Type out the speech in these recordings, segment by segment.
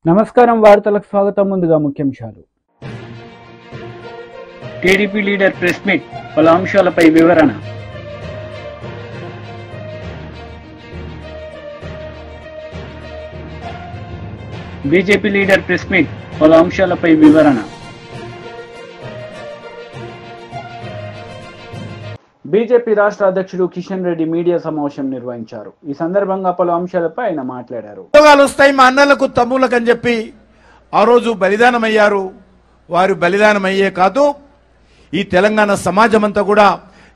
నమస్కారం వార్తలకు స్వాగతం. ముందుగా ముఖ్యాంశాలు. టీడీపీ లీడర్ ప్రెస్ మీట్, పలు అంశాలపై వివరణ. బీజేపీ లీడర్ ప్రెస్ మీట్, పలు అంశాలపై వివరణ. బీజేపీ రాష్ట్ర అధ్యక్షుడు కిషన్ రెడ్డి మీడియా సమావేశం నిర్వహించారు. ఈ సందర్భంగా పలు అంశాలపై ఆయన మాట్లాడారు. ఉద్యోగాలు వస్తాయి మా అన్నలకు తమ్ములకు అని చెప్పి ఆ రోజు బలిదానం అయ్యారు. వారు బలిదానం అయ్యే కాదు, ఈ తెలంగాణ సమాజం అంతా కూడా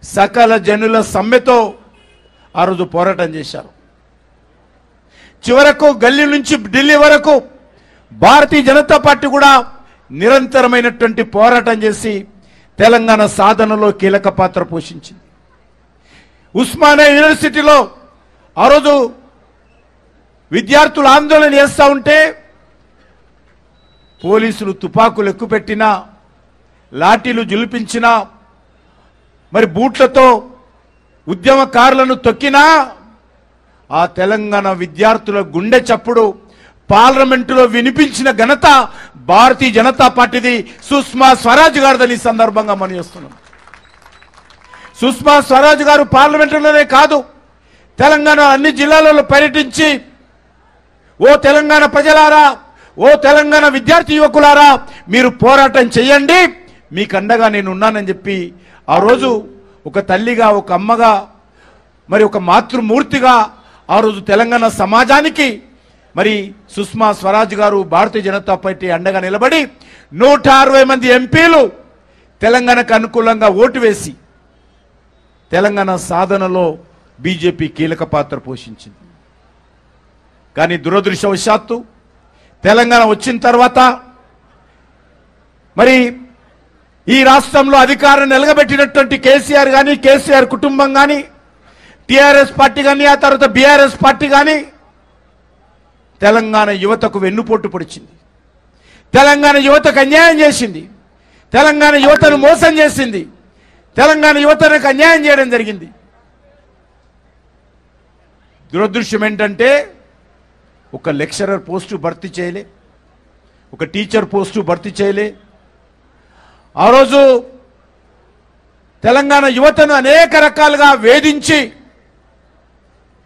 సకల జనుల సమ్మెతో ఆ రోజు పోరాటం చేశారు. చివరకు గల్లీ నుంచి ఢిల్లీ వరకు భారతీయ జనతా పార్టీ కూడా నిరంతరమైనటువంటి పోరాటం చేసి తెలంగాణ సాధనలో కీలక పాత్ర పోషించింది. ఉస్మానియా యూనివర్సిటీలో ఆ రోజు విద్యార్థులు ఆందోళన చేస్తూ ఉంటే పోలీసులు తుపాకులు ఎక్కుపెట్టినా, లాఠీలు జులిపించినా, మరి బూట్లతో ఉద్యమకారులను తొక్కినా ఆ తెలంగాణ విద్యార్థుల గుండె చప్పుడు పార్లమెంటులో వినిపించిన ఘనత భారతీయ జనతా పార్టీది. సుష్మా స్వరాజ్ గారిదని సందర్భంగా మనం చేస్తున్నాం. సుష్మా స్వరాజ్ గారు పార్లమెంటులోనే కాదు, తెలంగాణ అన్ని జిల్లాలలో పర్యటించి, ఓ తెలంగాణ ప్రజలారా, ఓ తెలంగాణ విద్యార్థి యువకులారా, మీరు పోరాటం చేయండి, మీకు అండగా నేను ఉన్నానని చెప్పి ఆ రోజు ఒక తల్లిగా, ఒక అమ్మగా, మరి ఒక మాతృమూర్తిగా ఆ రోజు తెలంగాణ సమాజానికి మరి సుష్మా స్వరాజ్ గారు భారతీయ జనతా పార్టీ అండగా నిలబడి 160 మంది ఎంపీలు తెలంగాణకు అనుకూలంగా ఓటు వేసి తెలంగాణ సాధనలో బీజేపీ కీలక పాత్ర పోషించింది. కానీ దురదృష్టవశాత్తు తెలంగాణ వచ్చిన తర్వాత మరి ఈ రాష్ట్రంలో అధికారం నిలగబెట్టినటువంటి కేసీఆర్ కానీ, కేసీఆర్ కుటుంబం కానీ, టీఆర్ఎస్ పార్టీ కానీ, ఆ తర్వాత బీఆర్ఎస్ పార్టీ కానీ తెలంగాణ యువతకు వెన్నుపోటు పొడిచింది. తెలంగాణ యువతకు అన్యాయం చేసింది. తెలంగాణ యువతను మోసం చేసింది. తెలంగాణ యువతకు అన్యాయం చేయడం జరిగింది. దురదృష్టం ఏంటంటే ఒక లెక్చరర్ పోస్టు భర్తీ చేయలే, ఒక టీచర్ పోస్టు భర్తీ చేయలే. ఆ రోజు తెలంగాణ యువతను అనేక రకాలుగా వేధించి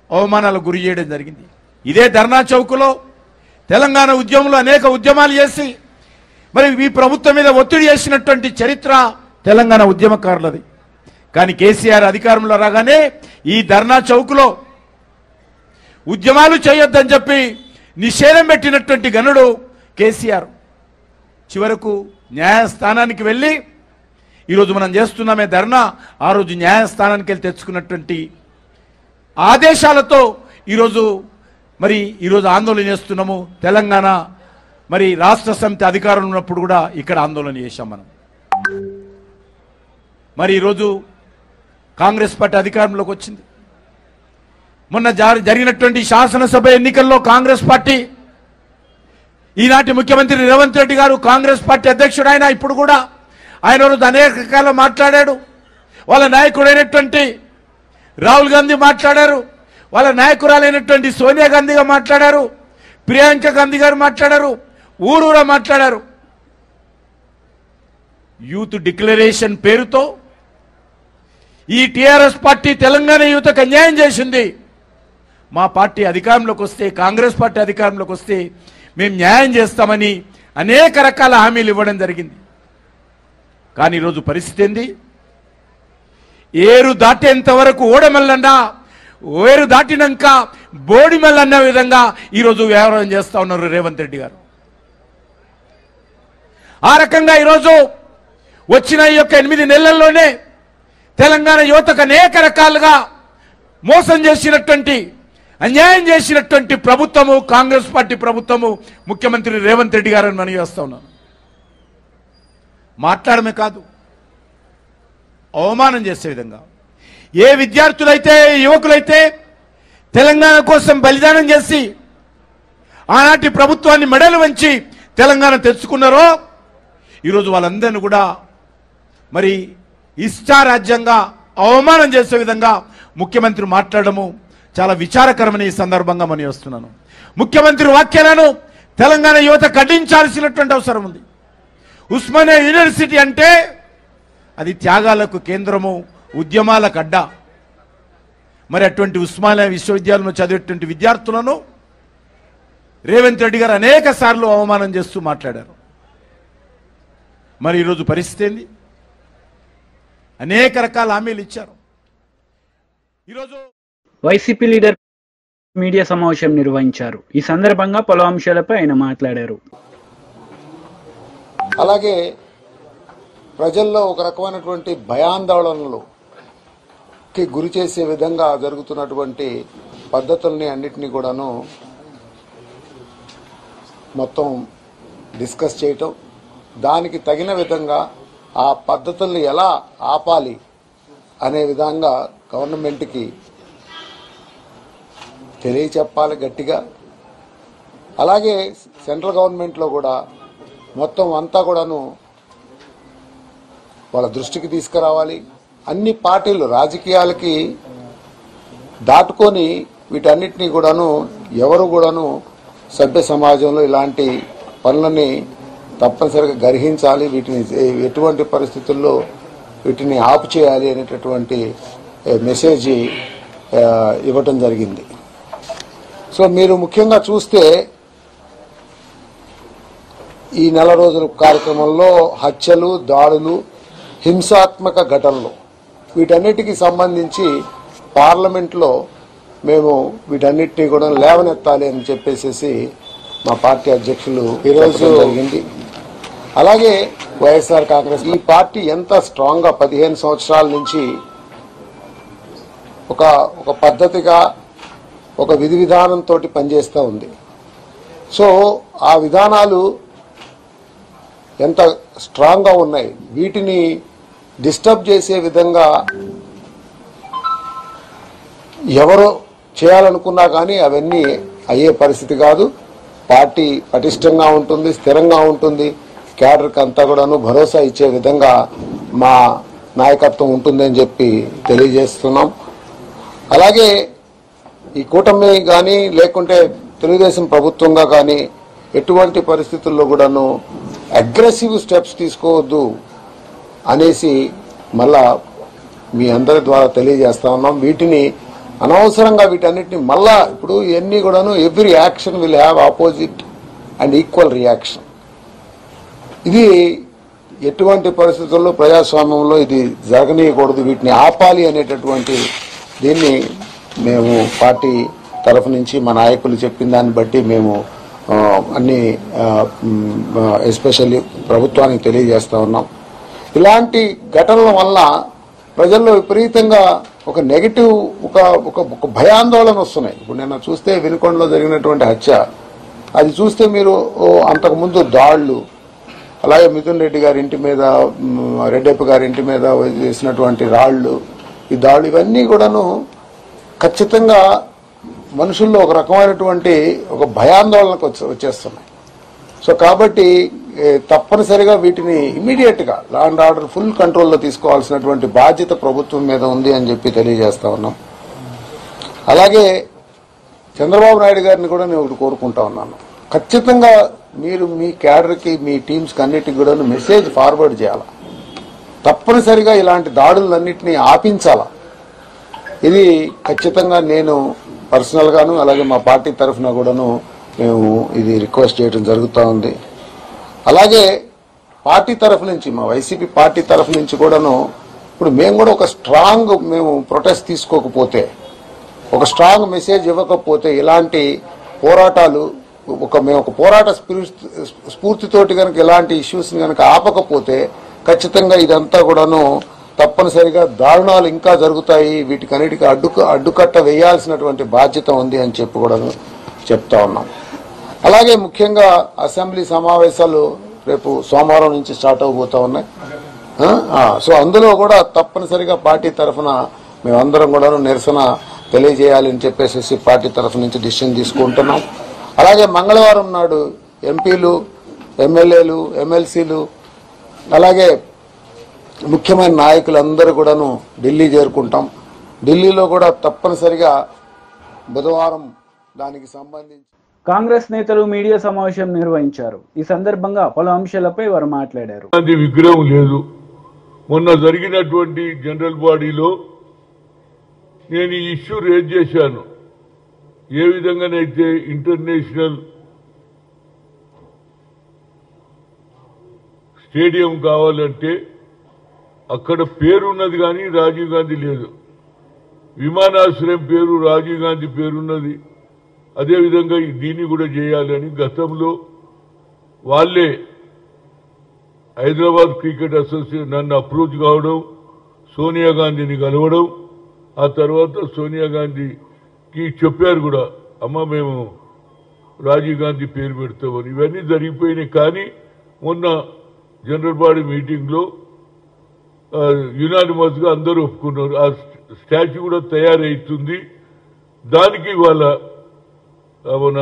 అవమానాలకు గురి చేయడం జరిగింది. ఇదే ధర్నా చౌక్లో తెలంగాణ ఉద్యమంలో అనేక ఉద్యమాలు చేసి మరి ఈ ప్రభుత్వం మీద ఒత్తిడి చేసినటువంటి చరిత్ర తెలంగాణ ఉద్యమకారులది. కానీ కేసీఆర్ అధికారంలో రాగానే ఈ ధర్నా చౌక్లో ఉద్యమాలు చేయొద్దని చెప్పి నిషేధం పెట్టినటువంటి గనుడు కేసీఆర్. చివరకు న్యాయస్థానానికి వెళ్ళి ఈరోజు మనం చేస్తున్నామే ధర్నా, ఆ రోజు న్యాయస్థానానికి వెళ్ళి తెచ్చుకున్నటువంటి ఆదేశాలతో ఈరోజు ఆందోళన చేస్తున్నాము. తెలంగాణ మరి రాష్ట్ర సమితి అధికారంలో ఉన్నప్పుడు కూడా ఇక్కడ ఆందోళన చేశాం మనం. మరి ఈరోజు కాంగ్రెస్ పార్టీ అధికారంలోకి వచ్చింది. మొన్న జరిగినటువంటి శాసనసభ ఎన్నికల్లో కాంగ్రెస్ పార్టీ, ఈనాటి ముఖ్యమంత్రి రేవంత్ రెడ్డి గారు కాంగ్రెస్ పార్టీ అధ్యక్షుడు, ఆయన ఇప్పుడు కూడా ఆయన రోజు అనేక రకాల మాట్లాడాడు. వాళ్ళ నాయకుడైనటువంటి రాహుల్ గాంధీ మాట్లాడారు, వాళ్ళ నాయకురాలైనటువంటి సోనియా గాంధీగా మాట్లాడారు, ప్రియాంక గాంధీ గారు మాట్లాడారు, ఊరూరా మాట్లాడారు. యూత్ డిక్లరేషన్ పేరుతో ఈ టీఆర్ఎస్ పార్టీ తెలంగాణ యువతకు అన్యాయం చేసింది. మా పార్టీ అధికారంలోకి వస్తే, కాంగ్రెస్ పార్టీ అధికారంలోకి వస్తే మేము న్యాయం చేస్తామని అనేక రకాల హామీలు ఇవ్వడం జరిగింది. కానీ ఈరోజు పరిస్థితి ఏంది? ఏరు దాటేంత వరకు ఓడమల్లన్నా, ఏరు దాటినాక బోడిమల్లన్న విధంగా ఈరోజు వ్యవహారం చేస్తా ఉన్నారు రేవంత్ రెడ్డి గారు. ఆ రకంగా ఈరోజు వచ్చిన ఈ యొక్క 8 నెలల్లోనే తెలంగాణ యువతకు అనేక రకాలుగా మోసం చేసినటువంటి, అన్యాయం చేసినటువంటి ప్రభుత్వము కాంగ్రెస్ పార్టీ ప్రభుత్వము, ముఖ్యమంత్రి రేవంత్ రెడ్డి గారని మనం చేస్తా ఉన్నాను. మాట్లాడమే కాదు, అవమానం చేసే విధంగా ఏ విద్యార్థులైతే, యువకులైతే తెలంగాణ కోసం బలిదానం చేసి ఆనాటి ప్రభుత్వాన్ని మెడలు వంచి తెలంగాణ తెచ్చుకున్నారో ఈరోజు వాళ్ళందరినీ కూడా మరి ఇష్టారాజ్యంగా అవమానం చేసే విధంగా ముఖ్యమంత్రి మాట్లాడము చాలా విచారకరమని ఈ సందర్భంగా మనం చేస్తున్నాను. ముఖ్యమంత్రి వ్యాఖ్యలను తెలంగాణ యువత ఖండించాల్సినటువంటి అవసరం ఉంది. ఉస్మానియా యూనివర్సిటీ అంటే అది త్యాగాలకు కేంద్రము, ఉద్యమాలకు అడ్డా. మరి అటువంటి ఉస్మానియా విశ్వవిద్యాలయంలో చదివేటువంటి విద్యార్థులను రేవంత్ రెడ్డి గారు అనేక సార్లు అవమానం చేస్తూ మాట్లాడారు. మరి ఈరోజు పరిస్థితి ఏంది? అనేక రకాల హామీలు ఇచ్చారు. ఈరోజు వైసీపీ లీడర్ మీడియా సమావేశం నిర్వహించారు. ఈ సందర్భంగా పలు అంశాలపై ఆయన మాట్లాడారు. అలాగే ప్రజల్లో ఒక రకమైనటువంటి భయాందోళనలకి గురి చేసే విధంగా జరుగుతున్నటువంటి పద్ధతుల్ని అన్నిటినీ కూడాను మొత్తం డిస్కస్ చేయటం, దానికి తగిన విధంగా ఆ పద్ధతుల్ని ఎలా ఆపాలి అనే విధంగా గవర్నమెంట్కి తెలియచెప్పాలి గట్టిగా. అలాగే సెంట్రల్ గవర్నమెంట్లో కూడా మొత్తం అంతా కూడాను వాళ్ళ దృష్టికి తీసుకురావాలి. అన్ని పార్టీలు రాజకీయాలకి దాటుకొని వీటన్నిటినీ కూడాను ఎవరు కూడాను సభ్య సమాజంలో ఇలాంటి పనులని తప్పనిసరిగా గ్రహించాలి, వీటిని ఎటువంటి పరిస్థితుల్లో వీటిని ఆపు చేయాలి అనేటటువంటి మెసేజ్ ఇవ్వటం జరిగింది. సో మీరు ముఖ్యంగా చూస్తే ఈ నెల రోజుల కార్యక్రమంలో హత్యలు, దాడులు, హింసాత్మక ఘటనలు వీటన్నిటికీ సంబంధించి పార్లమెంట్లో మేము వీటన్నిటినీ కూడా లేవనెత్తాలి అని చెప్పేసి మా పార్టీ అధ్యక్షులు ఈరోజు జరిగింది. అలాగే వైఎస్ఆర్ కాంగ్రెస్ ఈ పార్టీ ఎంత స్ట్రాంగ్ గా 15 సంవత్సరాల నుంచి ఒక పద్ధతిగా ఒక విధి విధానంతో పనిచేస్తూ ఉంది. సో ఆ విధానాలు ఎంత స్ట్రాంగ్ గా ఉన్నాయి, వీటిని డిస్టర్బ్ చేసే విధంగా ఎవరు చేయాలనుకున్నా కానీ అవన్నీ అయ్యే పరిస్థితి కాదు. పార్టీ పటిష్టంగా ఉంటుంది, స్థిరంగా ఉంటుంది, క్యాడర్కి అంతా కూడాను భరోసా ఇచ్చే విధంగా మా నాయకత్వం ఉంటుందని చెప్పి తెలియజేస్తున్నాం. అలాగే ఈ కూటమి కానీ లేకుంటే తెలుగుదేశం ప్రభుత్వంగా కానీ ఎటువంటి పరిస్థితుల్లో కూడాను అగ్రెసివ్ స్టెప్స్ తీసుకోవద్దు అనేసి మళ్ళా మీ అందరి ద్వారా తెలియజేస్తా ఉన్నాం. వీటిని అనవసరంగా వీటన్నిటిని మళ్ళా ఇప్పుడు ఇవన్నీ కూడాను every action will have opposite and equal reaction. ఇది ఎటువంటి పరిస్థితుల్లో ప్రజాస్వామ్యంలో ఇది జరగనీయకూడదు, వీటిని ఆపాలి అనేటటువంటి దీన్ని మేము పార్టీ తరఫు నుంచి మా నాయకులు చెప్పిన దాన్ని బట్టి మేము అన్ని ఎస్పెషల్లీ ప్రభుత్వానికి తెలియజేస్తా ఉన్నాం. ఇలాంటి ఘటనల వల్ల ప్రజల్లో విపరీతంగా ఒక నెగటివ్ ఒక భయాందోళన వస్తున్నాయి. ఇప్పుడు నిన్న చూస్తే వినుకొండలో జరిగినటువంటి హత్య, అది చూస్తే మీరు అంతకుముందు దాళ్లు, అలాగే మిథున్ రెడ్డి గారి ఇంటి మీద, రెడ్డప్ప గారి ఇంటి మీద వేసినటువంటి రాళ్లు, ఈ దాళ్లు ఇవన్నీ కూడాను ఖచ్చితంగా మనుషుల్లో ఒక రకమైనటువంటి ఒక భయాందోళనకు వచ్చేస్తున్నాయి. సో కాబట్టి తప్పనిసరిగా వీటిని ఇమీడియట్ గా లా అండ్ ఆర్డర్ ఫుల్ కంట్రోల్లో తీసుకోవాల్సినటువంటి బాధ్యత ప్రభుత్వం మీద ఉంది అని చెప్పి తెలియజేస్తా ఉన్నాం. అలాగే చంద్రబాబు నాయుడు గారిని కూడా నేను ఒకటి కోరుకుంటా ఉన్నాను, ఖచ్చితంగా మీరు మీ క్యాడర్కి, మీ టీమ్స్కి అన్నిటికి కూడా మెసేజ్ ఫార్వర్డ్ చేయాలి. తప్పనిసరిగా ఇలాంటి దాడులన్నింటినీ ఆపించాలా. ఇది ఖచ్చితంగా నేను పర్సనల్ గాను అలాగే మా పార్టీ తరఫున కూడాను మేము ఇది రిక్వెస్ట్ చేయడం జరుగుతూ ఉంది. అలాగే పార్టీ తరఫు నుంచి, మా వైసీపీ పార్టీ తరఫు నుంచి కూడాను ఇప్పుడు మేము కూడా ఒక స్ట్రాంగ్ మేము ప్రొటెస్ట్ తీసుకోకపోతే, ఒక స్ట్రాంగ్ మెసేజ్ ఇవ్వకపోతే, ఇలాంటి పోరాటాలు మేము ఒక పోరాట స్ఫూర్తితోటి కనుక ఇలాంటి ఇష్యూస్ కనుక ఆపకపోతే ఖచ్చితంగా ఇదంతా కూడాను తప్పనిసరిగా దారుణాలు ఇంకా జరుగుతాయి, వీటికన్నిటికీ అడ్డుకట్ట వేయాల్సినటువంటి బాధ్యత ఉంది అని చెప్పి కూడా చెప్తా ఉన్నాం. అలాగే ముఖ్యంగా అసెంబ్లీ సమావేశాలు రేపు సోమవారం నుంచి స్టార్ట్ అవబోతా ఉన్నాయి. సో అందులో కూడా తప్పనిసరిగా పార్టీ తరఫున మేమందరం కూడా నిరసన తెలియజేయాలని చెప్పేసి పార్టీ తరఫు నుంచి డిసిషన్ తీసుకుంటున్నాం. అలాగే మంగళవారం నాడు ఎంపీలు, ఎమ్మెల్యేలు, ఎమ్మెల్సీలు అలాగే ముఖ్యమైన నాయకులందరూ కూడాను ఢిల్లీ చేరుకుంటాం. ఢిల్లీలో కూడా తప్పనిసరిగా బుధవారం దానికి సంబంధించి కాంగ్రెస్ నేతలు మీడియా సమావేశం నిర్వహించారు. ఈ సందర్భంగా పలు అంశాలపై వారు మాట్లాడారు. అది విగ్రహం లేదు. మొన్న జరిగినటువంటి జనరల్ బాడీలో నేను ఈ ఇష్యూ రేజ్ చేశాను. ఏ విధంగానైతే ఇంటర్నేషనల్ స్టేడియం కావాలంటే అక్కడ పేరున్నది కానీ రాజీవ్ గాంధీ లేదు. విమానాశ్రయం పేరు రాజీవ్ గాంధీ పేరున్నది. అదేవిధంగా దీన్ని కూడా చేయాలని గతంలో వాళ్ళే హైదరాబాద్ క్రికెట్ అసోసియేషన్ నన్ను అప్రోచ్ కావడం, సోనియా గాంధీని కలవడం, ఆ తర్వాత సోనియా గాంధీకి చెప్పారు కూడా, అమ్మ మేము రాజీవ్ గాంధీ పేరు పెడతామని. ఇవన్నీ జరిగిపోయినాయి. కానీ మొన్న జనరల్ బాడీ మీటింగ్లో యునానిమస్ గా అందరూ ఒప్పుకున్నారు. ఆ స్టాచ్యూ కూడా తయారవుతుంది. దానికి వాళ్ళ మన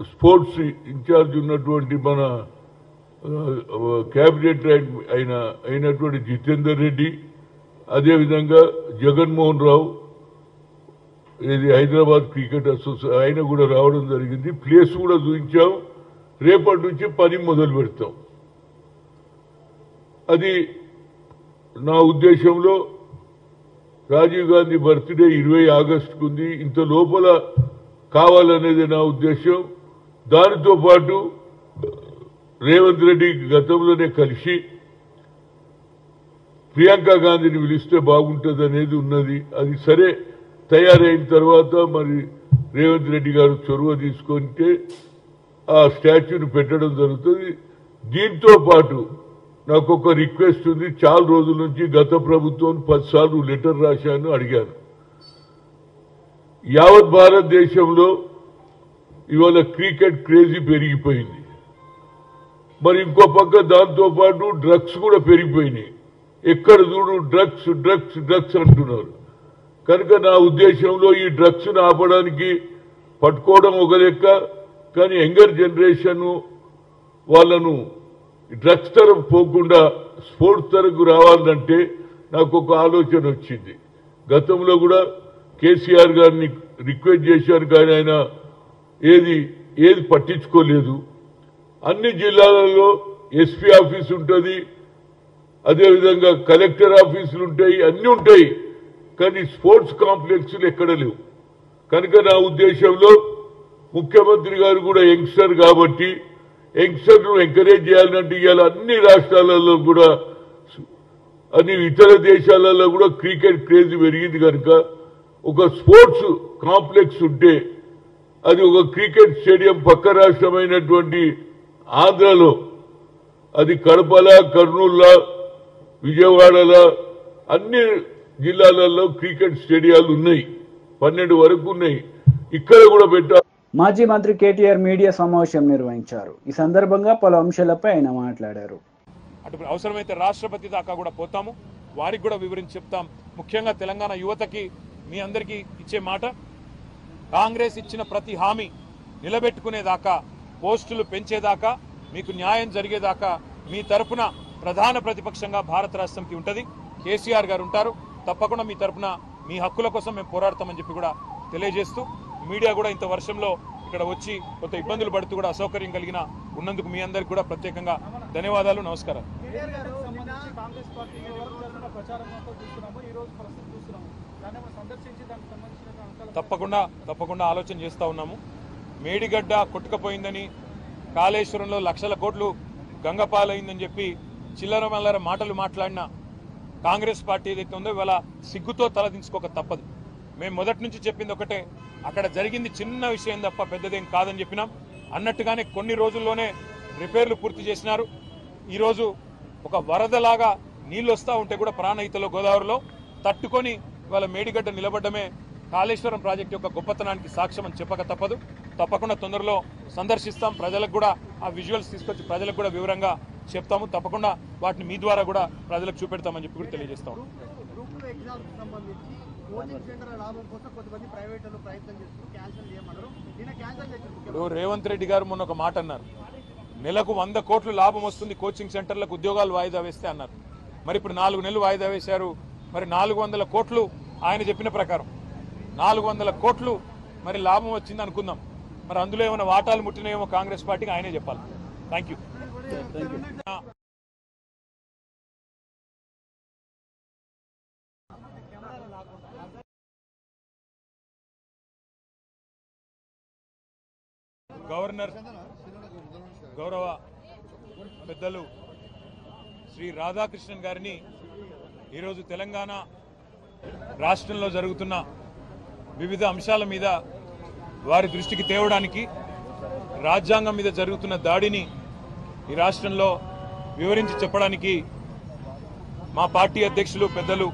స్పోర్ట్స్ ఇన్ఛార్జ్ ఉన్నటువంటి మన క్యాబినెట్ అయినటువంటి జితేందర్ రెడ్డి, అదేవిధంగా జగన్మోహన్ రావు, ఇది హైదరాబాద్ క్రికెట్ అసోసియేషన్ ఆయన కూడా రావడం జరిగింది. ప్లేస్ కూడా చూపించాం. రేపటి నుంచి పని మొదలు పెడతాం. అది నా ఉద్దేశంలో రాజీవ్ గాంధీ బర్త్డే 20 ఆగస్టుకు ఉంది. ఇంత లోపల కావాలనేది నా ఉద్దేశం. దానితో పాటు రేవంత్ రెడ్డి గతంలోనే కలిసి ప్రియాంక గాంధీని పిలిస్తే బాగుంటుంది అనేది ఉన్నది. అది సరే తయారైన తర్వాత మరి రేవంత్ రెడ్డి గారు చొరవ తీసుకుంటే ఆ స్టాచ్యూని పెట్టడం జరుగుతుంది. దీంతో పాటు నాకు ఒక రిక్వెస్ట్ ఉంది. చాలా రోజుల నుంచి గత ప్రభుత్వం 10 సార్లు లెటర్ రాశాను, అడిగాను. యావత్ భారతదేశంలో ఇవాళ క్రికెట్ క్రేజీ పెరిగిపోయింది. మరి ఇంకో పక్క దాంతో పాటు డ్రగ్స్ కూడా పెరిగిపోయినాయి. ఎక్కడ చూడు డ్రగ్స్ డ్రగ్స్ డ్రగ్స్ అంటున్నారు. కనుక నా ఉద్దేశంలో ఈ డ్రగ్స్ ను ఆపడానికి పట్టుకోవడం ఒక లెక్క, కానీ యంగర్ జనరేషన్ వాళ్ళను డ్రగ్స్ తరఫు పోకుండా స్పోర్ట్స్ తరఫు రావాలంటే నాకు ఒక ఆలోచన వచ్చింది. గతంలో కూడా కేసీఆర్ గారిని రిక్వెస్ట్ చేశాను, కానీ ఆయన ఏది పట్టించుకోలేదు. అన్ని జిల్లాలలో ఎస్పీ ఆఫీస్ ఉంటుంది, అదేవిధంగా కలెక్టర్ ఆఫీసులు ఉంటాయి, అన్ని ఉంటాయి. కానీ స్పోర్ట్స్ కాంప్లెక్స్లు ఎక్కడ లేవు. కనుక నా ఉద్దేశంలో ముఖ్యమంత్రి గారు కూడా యంగ్స్టర్ కాబట్టి యంగ్స్టర్ను ఎంకరేజ్ చేయాలంటే ఇవాళ అన్ని రాష్ట్రాలలో కూడా అన్ని ఇతర దేశాలలో కూడా క్రికెట్ క్రేజ్ పెరిగింది. కనుక ఒక స్పోర్ట్స్ కాంప్లెక్స్ ఉంటే అది ఒక క్రికెట్ స్టేడియం పక్క రాష్ట్రమైనటువంటి ఆంధ్రలో అది కడపలా, కర్నూలులా, విజయవాడలా అన్ని జిల్లాలలో క్రికెట్ స్టేడియాలు ఉన్నాయి. 12 వరకు ఉన్నాయి. ఇక్కడ కూడా పెట్టారు. మాజీ మంత్రి కేటీఆర్ మీడియా సమావేశం నిర్వహించారు. ఈ సందర్భంగా పలు అంశాలపై ఆయన మాట్లాడారు. అటు అవసరమైతే రాష్ట్రపతి దాకా కూడా పోతాము, వారికి కూడా వివరించి చెప్తాం. ముఖ్యంగా తెలంగాణ యువతకి మీ అందరికీ ఇచ్చే మాట, కాంగ్రెస్ ఇచ్చిన ప్రతి హామీ నిలబెట్టుకునేదాకా, పోస్టులు పెంచేదాకా, మీకు న్యాయం జరిగేదాకా మీ తరపున ప్రధాన ప్రతిపక్షంగా భారత రాష్ట్రంకి ఉంటుంది. కేసీఆర్ గారు ఉంటారు. తప్పకుండా మీ తరపున మీ హక్కుల కోసం మేము పోరాడతామని చెప్పి కూడా తెలియజేస్తూ, మీడియా కూడా ఇంత వర్షంలో ఇక్కడ వచ్చి కొంత ఇబ్బందులు పడుతూ కూడా అసౌకర్యం కలిగిన ఉన్నందుకు మీ అందరికి కూడా ప్రత్యేకంగా ధన్యవాదాలు, నమస్కారం. తప్పకుండా ఆలోచన చేస్తూ ఉన్నాము. మేడిగడ్డ కొట్టుకపోయిందని, కాళేశ్వరంలో లక్షల కోట్లు గంగపాలైందని చెప్పి చిల్లర మల్లర మాటలు మాట్లాడిన కాంగ్రెస్ పార్టీ ఏదైతే ఉందో ఇవాళ సిగ్గుతో తలదించుకోక తప్పదు. మేము మొదటి నుంచి చెప్పింది ఒకటే, అక్కడ జరిగింది చిన్న విషయం తప్ప పెద్దదేం కాదని చెప్పినాం. అన్నట్టుగానే కొన్ని రోజుల్లోనే రిపేర్లు పూర్తి చేసినారు. ఈరోజు ఒక వరదలాగా నీళ్ళు వస్తూ ఉంటే కూడా ప్రాణహితలో గోదావరిలో తట్టుకొని ఇవాళ మేడిగడ్డ నిలబడ్డమే కాళేశ్వరం ప్రాజెక్టు యొక్క గొప్పతనానికి సాక్ష్యం అని చెప్పక తప్పదు. తప్పకుండా తొందరలో సందర్శిస్తాం. ప్రజలకు కూడా ఆ విజువల్స్ తీసుకొచ్చి ప్రజలకు కూడా వివరంగా చెప్తాము. తప్పకుండా వాటిని మీ ద్వారా కూడా ప్రజలకు చూపెడతామని చెప్పి కూడా తెలియజేస్తాము. రేవంత్ రెడ్డి గారు మొన్న ఒక మాట అన్నారు, నెలకు 100 కోట్లు లాభం వస్తుంది కోచింగ్ సెంటర్లకు ఉద్యోగాలు వాయిదా వేస్తే అన్నారు. మరి ఇప్పుడు 4 నెలలు వాయిదా వేశారు. మరి 400 కోట్లు ఆయన చెప్పిన ప్రకారం 400 కోట్లు మరి లాభం వచ్చింది అనుకుందాం. మరి అందులో ఏమైనా వాటాలు ముట్టినాయేమో కాంగ్రెస్ పార్టీకి ఆయనే చెప్పాలి. Thank you. గవర్నర్ గౌరవ పెద్దలు శ్రీ రాధాకృష్ణన్ గారిని ఈరోజు తెలంగాణ రాష్ట్రంలో జరుగుతున్న వివిధ అంశాల మీద వారి దృష్టికి తేవడానికి, రాజ్యాంగం మీద జరుగుతున్న దాడిని ఈ రాష్ట్రంలో వివరించి చెప్పడానికి మా పార్టీ అధ్యక్షులు పెద్దలు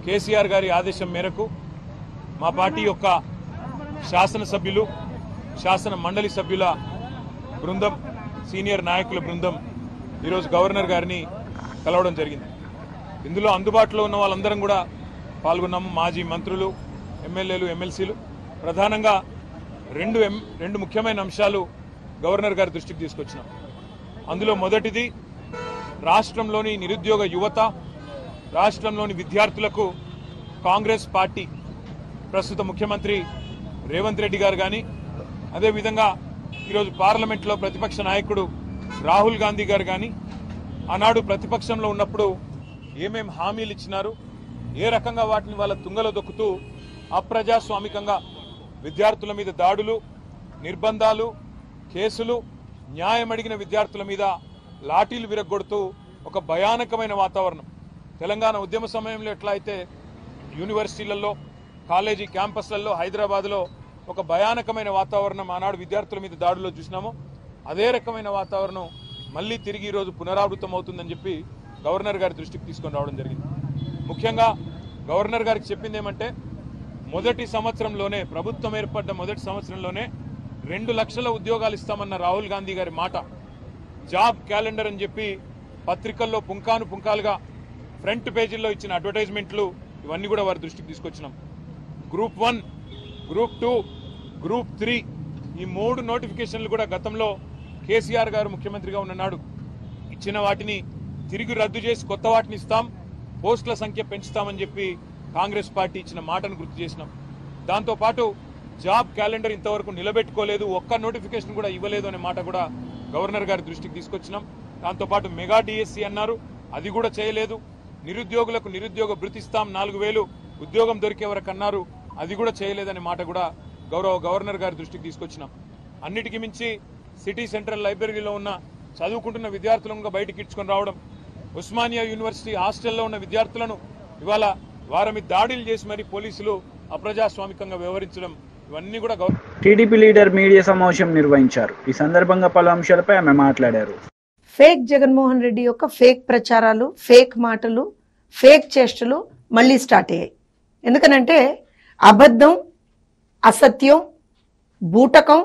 కేసీఆర్ గారి ఆదేశం మేరకు మా పార్టీ యొక్క శాసనసభ్యులు, శాసన మండలి సభ్యుల బృందం, సీనియర్ నాయకుల బృందం ఈరోజు గవర్నర్ గారిని కలవడం జరిగింది. ఇందులో అందుబాటులో ఉన్న వాళ్ళందరం కూడా పాల్గొన్నాము. మాజీ మంత్రులు, ఎమ్మెల్యేలు, ఎమ్మెల్సీలు. ప్రధానంగా రెండు ముఖ్యమైన అంశాలు గవర్నర్ గారి దృష్టికి తీసుకొచ్చినాం. అందులో మొదటిది, రాష్ట్రంలోని నిరుద్యోగ యువత, రాష్ట్రంలోని విద్యార్థులకు కాంగ్రెస్ పార్టీ, ప్రస్తుత ముఖ్యమంత్రి రేవంత్ రెడ్డి గారు కానీ, అదేవిధంగా ఈరోజు పార్లమెంట్లో ప్రతిపక్ష నాయకుడు రాహుల్ గాంధీ గారు కానీ ఆనాడు ప్రతిపక్షంలో ఉన్నప్పుడు ఏమేం హామీలు ఇచ్చినారు, ఏ రకంగా వాటిని వాళ్ళ తుంగలో దొక్కుతూ అప్రజాస్వామికంగా విద్యార్థుల మీద దాడులు, నిర్బంధాలు, కేసులు, న్యాయం అడిగిన విద్యార్థుల మీద లాఠీలు విరగొడుతూ ఒక భయానకమైన వాతావరణం. తెలంగాణ ఉద్యమ సమయంలో ఎట్లా అయితే యూనివర్సిటీలలో, కాలేజీ క్యాంపస్లలో, హైదరాబాద్లో ఒక భయానకమైన వాతావరణం ఆనాడు విద్యార్థుల మీద దాడుల్లో చూసినామో, అదే రకమైన వాతావరణం మళ్ళీ తిరిగి ఈరోజు పునరావృతం అవుతుందని చెప్పి గవర్నర్ గారి దృష్టికి తీసుకొని రావడం జరిగింది. ముఖ్యంగా గవర్నర్ గారికి చెప్పింది ఏమంటే, మొదటి సంవత్సరంలోనే, ప్రభుత్వం ఏర్పడ్డ మొదటి సంవత్సరంలోనే 2 లక్షల ఉద్యోగాలు ఇస్తామన్న రాహుల్ గాంధీ గారి మాట, జాబ్ క్యాలెండర్ అని చెప్పి పత్రికల్లో పుంకాలుగా ఫ్రంట్ పేజీల్లో ఇచ్చిన అడ్వర్టైజ్మెంట్లు, ఇవన్నీ కూడా వారి దృష్టికి తీసుకొచ్చినాం. గ్రూప్ 1, గ్రూప్ 2, గ్రూప్ 3 ఈ 3 నోటిఫికేషన్లు కూడా గతంలో కేసీఆర్ గారు ముఖ్యమంత్రిగా ఉన్ననాడు ఇచ్చిన వాటిని తిరిగి రద్దు చేసి కొత్త వాటిని ఇస్తాం, పోస్టుల సంఖ్య పెంచుతామని చెప్పి కాంగ్రెస్ పార్టీ ఇచ్చిన మాటను గుర్తు చేసినాం. దాంతోపాటు జాబ్ క్యాలెండర్ ఇంతవరకు నిలబెట్టుకోలేదు, ఒక్క నోటిఫికేషన్ కూడా ఇవ్వలేదు అనే మాట కూడా గవర్నర్ గారి దృష్టికి తీసుకొచ్చినాం. దాంతోపాటు మెగా డిఎస్సి అన్నారు, అది కూడా చేయలేదు. నిరుద్యోగులకు నిరుద్యోగ భృతి ఇస్తాం 4000 ఉద్యోగం దొరికే వరకు అన్నారు, అది కూడా చేయలేదనే మాట కూడా గవర్నర్ గారి దృష్టికి తీసుకొచ్చినాం. అన్నిటికీ మించి సిటీ సెంట్రల్ లైబ్రరీలో ఉన్న చదువుకుంటున్న విద్యార్థులను బయటికి ఇడ్చుకొని రావడం, ఉస్మానియా యూనివర్సిటీ హాస్టల్లో ఉన్న విద్యార్థులను ఇవాళ వారి మీద దాడులు చేసి మరి పోలీసులు అప్రజాస్వామికంగా వ్యవహరించడం, ఇవన్నీ కూడా టీడీపీ లీడర్ మీడియా సమావేశం నిర్వహించారు. ఈ సందర్భంగా పలు అంశాలపై ఆమె మాట్లాడారు. ఫేక్ జగన్మోహన్ రెడ్డి యొక్క ఫేక్ ప్రచారాలు, ఫేక్ మాటలు, ఫేక్ చేష్టలు మళ్ళీ స్టార్ట్ అయ్యాయి. ఎందుకనంటే అబద్ధం, అసత్యం, బూటకం,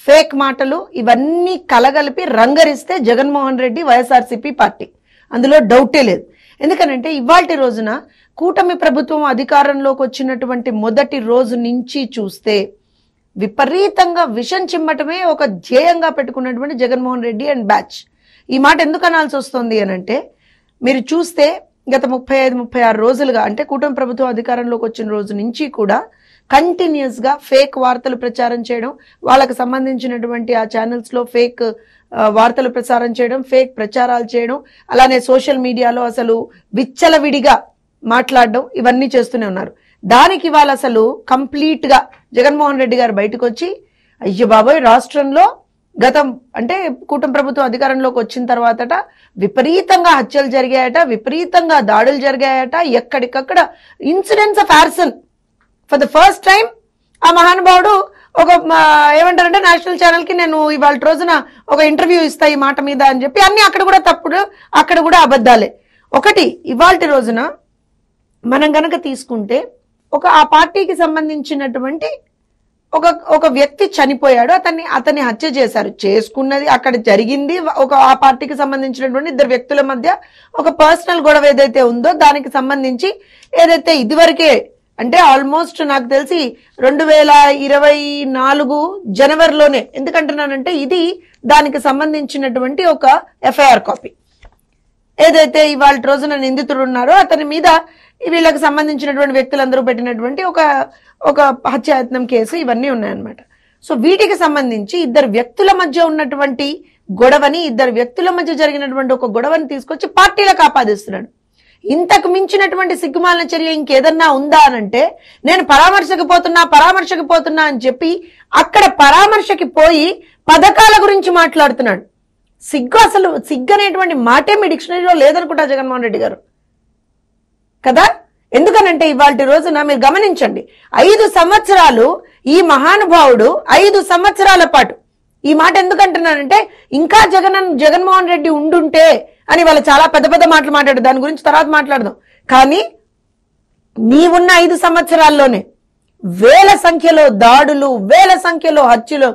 ఫేక్ మాటలు ఇవన్నీ కలగలిపి రంగరిస్తే జగన్మోహన్ రెడ్డి వైఎస్ఆర్సీపీ పార్టీ, అందులో డౌటే లేదు. ఎందుకనంటే ఇవాల్టి రోజున కూటమి ప్రభుత్వం అధికారంలోకి వచ్చినటువంటి మొదటి రోజు నుంచి చూస్తే విపరీతంగా విషం చిమ్మటమే ఒక ధ్యేయంగా పెట్టుకున్నటువంటి జగన్మోహన్ రెడ్డి అండ్ బ్యాచ్. ఈ మాట ఎందుకు అనాల్సి వస్తుంది అనంటే, మీరు చూస్తే గత 35-36 రోజులుగా, అంటే కూటమి ప్రభుత్వం అధికారంలోకి వచ్చిన రోజు నుంచి కూడా కంటిన్యూస్ గా ఫేక్ వార్తలు ప్రచారం చేయడం, వాళ్ళకు సంబంధించినటువంటి ఆ ఛానల్స్ లో ఫేక్ వార్తలు ప్రసారం చేయడం, ఫేక్ ప్రచారాలు చేయడం, అలానే సోషల్ మీడియాలో అసలు విచ్చలవిడిగా మాట్లాడడం, ఇవన్నీ చేస్తూనే ఉన్నారు. దానికి వాళ్ళు అసలు కంప్లీట్ గా జగన్మోహన్ రెడ్డి గారు బయటకు వచ్చి, అయ్యో బాబోయ్ రాష్ట్రంలో గతం అంటే కూటమి ప్రభుత్వం అధికారంలోకి వచ్చిన తర్వాతట విపరీతంగా హత్యలు జరిగాయట, విపరీతంగా దాడులు జరిగాయట, ఎక్కడికక్కడ incidents of arson. For the first time ఆ మహానుభావుడు ఒక ఏమంటారంటే నేషనల్ ఛానల్ కి నేను ఇవాళ రోజున ఒక ఇంటర్వ్యూ ఇస్తా ఈ మాట మీద అని చెప్పి, అన్ని అక్కడ కూడా తప్పుడు, అక్కడ కూడా అబద్ధాలే. ఒకటి ఇవాళ రోజున మనం గనక తీసుకుంటే ఆ పార్టీకి సంబంధించినటువంటి ఒక వ్యక్తి చనిపోయాడు, అతన్ని హత్య చేశారు. చేసుకున్నది అక్కడ జరిగింది ఆ పార్టీకి సంబంధించినటువంటి 2 వ్యక్తుల మధ్య ఒక పర్సనల్ గొడవ ఏదైతే ఉందో దానికి సంబంధించి ఏదైతే ఇదివరకే అంటే ఆల్మోస్ట్ నాకు తెలిసి 2024 జనవరిలోనే, ఎందుకంటున్నానంటే ఇది దానికి సంబంధించినటువంటి ఒక ఎఫ్ఐఆర్ కాపీ. ఏదైతే ఇవాళ రోజున నిందితుడు ఉన్నారో అతని మీద వీళ్ళకి సంబంధించినటువంటి వ్యక్తులందరూ పెట్టినటువంటి ఒక హత్యాయత్నం కేసు, ఇవన్నీ ఉన్నాయన్నమాట. సో వీటికి సంబంధించి ఇద్దరు వ్యక్తుల మధ్య ఉన్నటువంటి గొడవని, ఇద్దరు వ్యక్తుల మధ్య జరిగినటువంటి ఒక గొడవని తీసుకొచ్చి పార్టీలకు ఆపాదిస్తున్నాడు. ఇంతకు మించినటువంటి సిగ్గుమాలిన చర్య ఇంకేదన్నా ఉందా అనంటే, నేను పరామర్శకు పోతున్నా అని చెప్పి అక్కడ పరామర్శకి పోయి పథకాల గురించి మాట్లాడుతున్నాడు. అసలు సిగ్గు అనేటువంటి మాటే మీ డిక్షనరీలో లేదనుకుంటా జగన్మోహన్ రెడ్డి గారు కదా. ఎందుకనంటే ఇవాళ రోజున మీరు గమనించండి, 5 సంవత్సరాలు ఈ మహానుభావుడు 5 సంవత్సరాల పాటు, ఈ మాట ఎందుకంటున్నానంటే ఇంకా జగన్మోహన్ రెడ్డి ఉండుంటే అని వాళ్ళు చాలా పెద్ద పెద్ద మాటలు మాట్లాడారు, దాని గురించి తర్వాత మాట్లాడదాం. కానీ నీవున్న 5 సంవత్సరాల్లోనే వేల సంఖ్యలో దాడులు, వేల సంఖ్యలో హత్యలు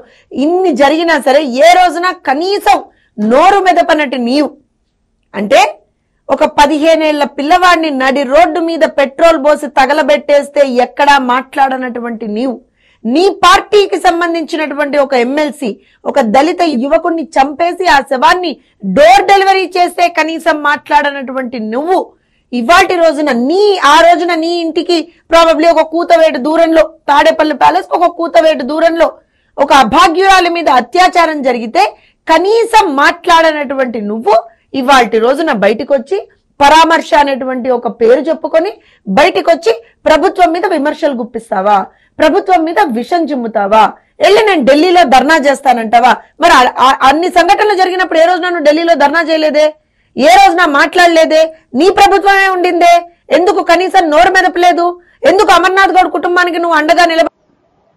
ఇన్ని జరిగినా సరే ఏ రోజున కనీసం నోరు మెదపనట్టు నీవు అంటే ఒక 15 ఏళ్ల పిల్లవాడిని నడి రోడ్డు మీద పెట్రోల్ పోసి తగలబెట్టేస్తే ఎక్కడా మాట్లాడనటువంటి నీవు, నీ పార్టీకి సంబంధించినటువంటి ఒక ఎమ్మెల్సీ ఒక దళిత యువకుడిని చంపేసి ఆ శవాన్ని డోర్ డెలివరీ చేస్తే కనీసం మాట్లాడనటువంటి నువ్వు ఇవాటి రోజున ఆ రోజున నీ ఇంటికి ప్రాబబ్లీ ఒక కూతవేటు దూరంలో, తాడేపల్లి ప్యాలెస్ ఒక కూతవేటు దూరంలో ఒక అభాగ్యురాలి మీద అత్యాచారం జరిగితే కనీసం మాట్లాడనటువంటి నువ్వు ఇవాల్టి రోజున బయటకు వచ్చి పరామర్శ అనేటువంటి ఒక పేరు చెప్పుకొని బయటకు వచ్చి ప్రభుత్వం మీద విమర్శలు గుప్పిస్తావా, ప్రభుత్వం మీద విషం చిమ్ముతావా, వెళ్ళి నేను ఢిల్లీలో ధర్నా చేస్తానంటావా? మరి అన్ని సంఘటనలు జరిగినప్పుడు ఏ రోజున నువ్వు ఢిల్లీలో ధర్నా చేయలేదే, ఏ రోజున మాట్లాడలేదే, నీ ప్రభుత్వమే ఉండిందే, ఎందుకు కనీసం నోరు మెదపలేదు, ఎందుకు అమర్నాథ్ గౌడ్ కుటుంబానికి నువ్వు అండగా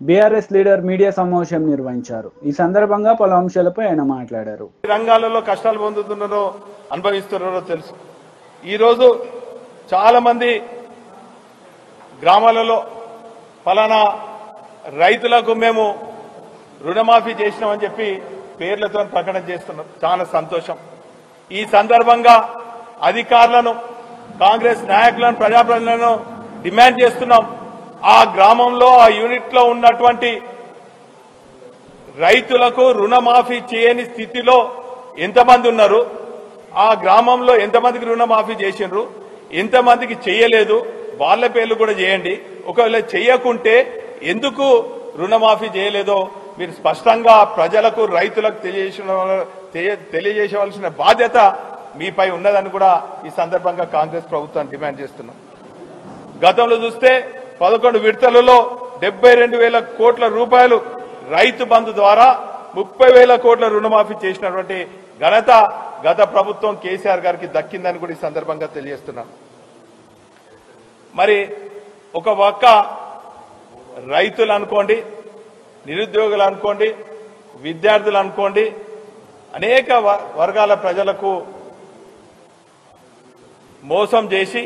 బీఆర్ఎస్ లీడర్ మీడియా సమావేశం నిర్వహించారు. ఈ సందర్భంగా పలు అంశాలపై ఆయన మాట్లాడారు. రంగాలలో కష్టాలు పొందుతున్నారో అనుభవిస్తున్నారో తెలుసు. ఈరోజు చాలా మంది గ్రామాలలో ఫలానా రైతులకు మేము రుణమాఫీ చేసినామని చెప్పి పేర్లతో ప్రకటన చేస్తున్నారు. చాలా సంతోషం. ఈ సందర్భంగా అధికారులను, కాంగ్రెస్ నాయకులను, ప్రజాప్రతినిధులను డిమాండ్ చేస్తున్నాం. ఆ గ్రామంలో, ఆ యూనిట్ లో ఉన్నటువంటి రైతులకు రుణమాఫీ చేయని స్థితిలో ఎంతమంది ఉన్నారు, ఆ గ్రామంలో ఎంతమందికి రుణమాఫీ చేసిండ్రు, ఎంతమందికి చేయలేదు, వాళ్ళ పేర్లు కూడా చేయండి. ఒకవేళ చేయకుంటే ఎందుకు రుణమాఫీ చేయలేదో మీరు స్పష్టంగా ప్రజలకు, రైతులకు తెలియజేయవలసిన బాధ్యత మీపై ఉన్నదని కూడా ఈ సందర్భంగా కాంగ్రెస్ ప్రభుత్వాన్ని డిమాండ్ చేస్తున్నాం. గతంలో చూస్తే 11 విడతలలో 72,000 కోట్ల రూపాయలు రైతు బంధు ద్వారా 30,000 కోట్ల రుణమాఫీ చేసినటువంటి ఘనత గత ప్రభుత్వం కేసీఆర్ గారికి దక్కిందని కూడా ఈ సందర్భంగా తెలియజేస్తున్నాం. మరి ఒక పక్క రైతులు అనుకోండి, నిరుద్యోగులు అనుకోండి, విద్యార్థులు అనుకోండి, అనేక వర్గాల ప్రజలకు మోసం చేసి,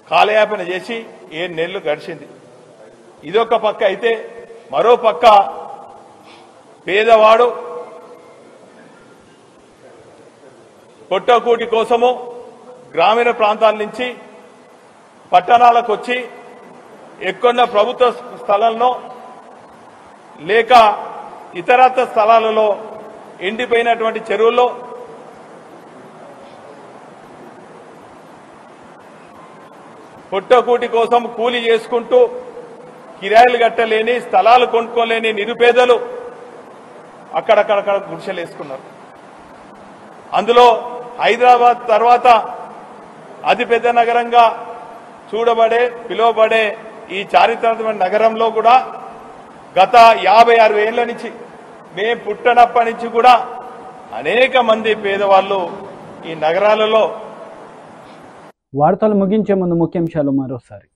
కాలయాపన చేసి 7 నెలలు గడిచింది. ఇదొక పక్క అయితే, మరో పక్క పేదవాడు పొట్టకూటి కోసము గ్రామీణ ప్రాంతాల నుంచి పట్టణాలకు వచ్చి ఎక్కడున్న ప్రభుత్వ స్థలాల్లో లేక ఇతరత్ర స్థలాలలో ఎండిపోయినటువంటి చెరువుల్లో పొట్టకూటి కోసం కూలీ చేసుకుంటూ కిరాయిలు కట్టలేని, స్థలాలు కొనుక్కోలేని నిరుపేదలు అక్కడక్కడక్కడ గుడిసెలు వేసుకున్నారు. అందులో హైదరాబాద్ తర్వాత అతిపెద్ద నగరంగా పిలువబడే ఈ చారిత్రాత్మక నగరంలో కూడా గత 50-60 ఏళ్ల నుంచి, మేము పుట్టనప్పటి నుంచి కూడా అనేక మంది పేదవాళ్ళు ఈ నగరాలలో. వార్తలు ముగించే ముందు ముఖ్యాంశాలు మరోసారి.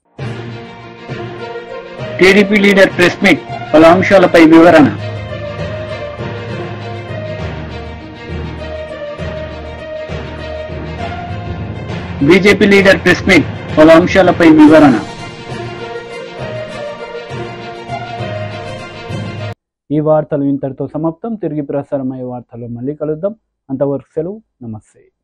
టీడీపీ లీడర్ ప్రెస్ మీట్, పలు అంశాలపై వివరణ. బీజేపీ లీడర్ ప్రెస్ మీట్, పలు అంశాలపై వివరణ. ఈ వార్తలు ఇంతటితో సమాప్తం. తిరిగి ప్రసారమయ్యే వార్తల్లో మళ్ళీ కలుద్దాం. అంతవరకు సెలవు. నమస్తే.